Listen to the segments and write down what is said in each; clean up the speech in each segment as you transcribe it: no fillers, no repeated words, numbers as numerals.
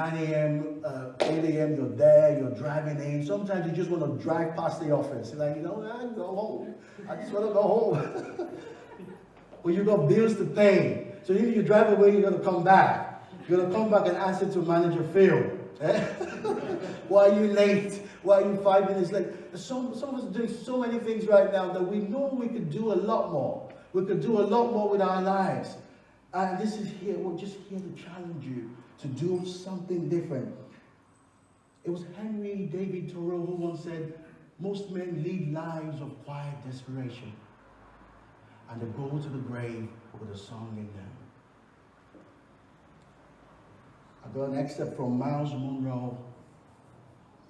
9 a.m., 8 a.m., you're there, you're driving in. Sometimes you just want to drive past the office. You're like, I go home. I just want to go home. Well, you got bills to pay. So if you drive away, you're going to come back. You're going to come back and answer to manager Phil. Why are you late? Why are you 5 minutes late? Some of us are doing so many things right now that we know we could do a lot more. We could do a lot more with our lives. And this is here, we're just here to challenge you to do something different. It was Henry David Thoreau who once said, most men lead lives of quiet desperation, and they go to the grave with a song in them. I got an excerpt from Miles Monroe,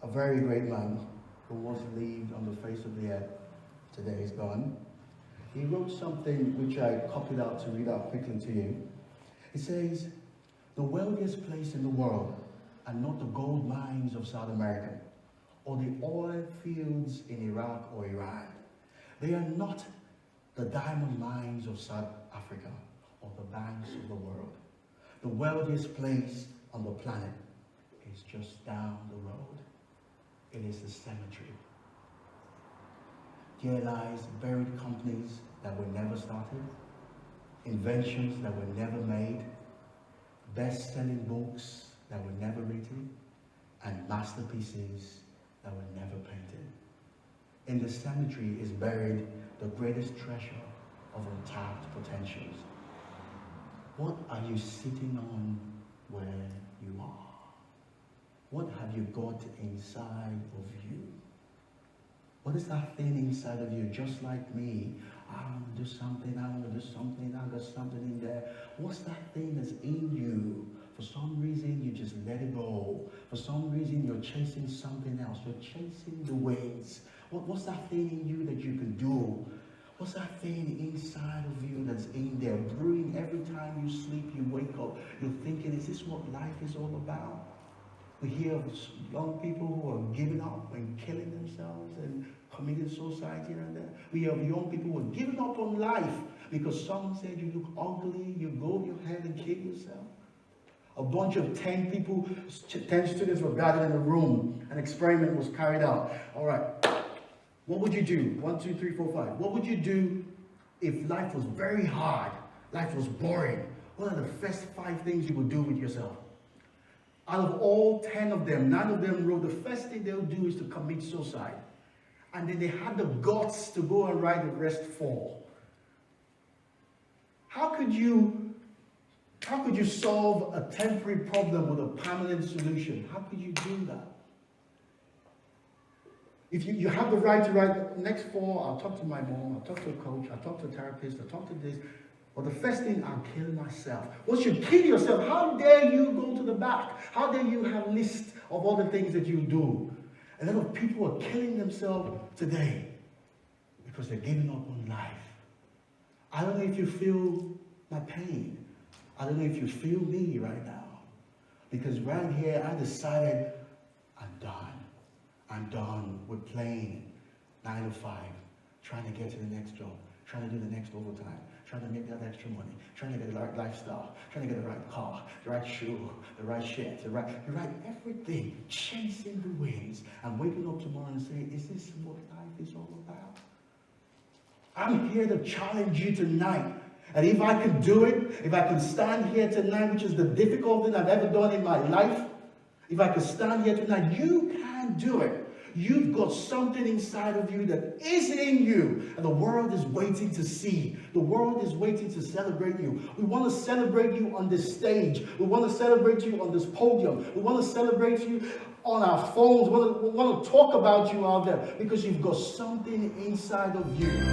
a very great man who once lived on the face of the earth. Today he's gone. He wrote something which I copied out to read out quickly to you. It says, the wealthiest place in the world are not the gold mines of South America or the oil fields in Iraq or Iran. They are not the diamond mines of South Africa or the banks of the world. The wealthiest place on the planet is just down the road. It is the cemetery. Here lies buried companies that were never started, inventions that were never made, best-selling books that were never written, and masterpieces that were never painted. In the cemetery is buried the greatest treasure of untapped potentials. What are you sitting on where you are? What have you got inside of you? What is that thing inside of you? Just like me, I want to do something, I want to do something, I got something in there. What's that thing that's in you? For some reason, you just let it go. For some reason, you're chasing something else. You're chasing the winds. What's that thing in you that you can do? What's that thing inside of you that's in there, brewing every time you sleep, you wake up? You're thinking, is this what life is all about? We hear of young people who are giving up and killing themselves and committing suicide here and there. We have young people who are giving up on life because someone said you look ugly, you go ahead and kill yourself. A bunch of 10 people, 10 students were gathered in a room. An experiment was carried out. All right, what would you do? 1, 2, 3, 4, 5. What would you do if life was very hard, life was boring? What are the first 5 things you would do with yourself? Out of all 10 of them, 9 of them wrote the first thing they'll do is to commit suicide. And then they had the guts to go and write the rest 4. How could you solve a temporary problem with a permanent solution? How could you do that? If you have the right to write the next 4, I'll talk to my mom, I'll talk to a coach, I'll talk to a therapist, I'll talk to this. But the first thing, I'll kill myself. Once you kill yourself, how dare you go to the back? How dare you have a list of all the things that you do? A lot of people are killing themselves today because they're giving up on life. I don't know if you feel my pain. I don't know if you feel me right now. Because right here, I decided I'm done. I'm done with playing 9 to 5, trying to get to the next job, trying to do the next overtime, trying to make that extra money, trying to get the right lifestyle, trying to get the right car, the right shoe, the right shirt, the right everything, chasing the winds, and waking up tomorrow and saying, is this what life is all about? I'm here to challenge you tonight. And if I can do it, if I can stand here tonight, which is the difficult thing I've ever done in my life, if I can stand here tonight, you can do it. You've got something inside of you that is in you, and the world is waiting to see. The world is waiting to celebrate you. We want to celebrate you on this stage. We want to celebrate you on this podium. We want to celebrate you on our phones. We want to talk about you out there because you've got something inside of you.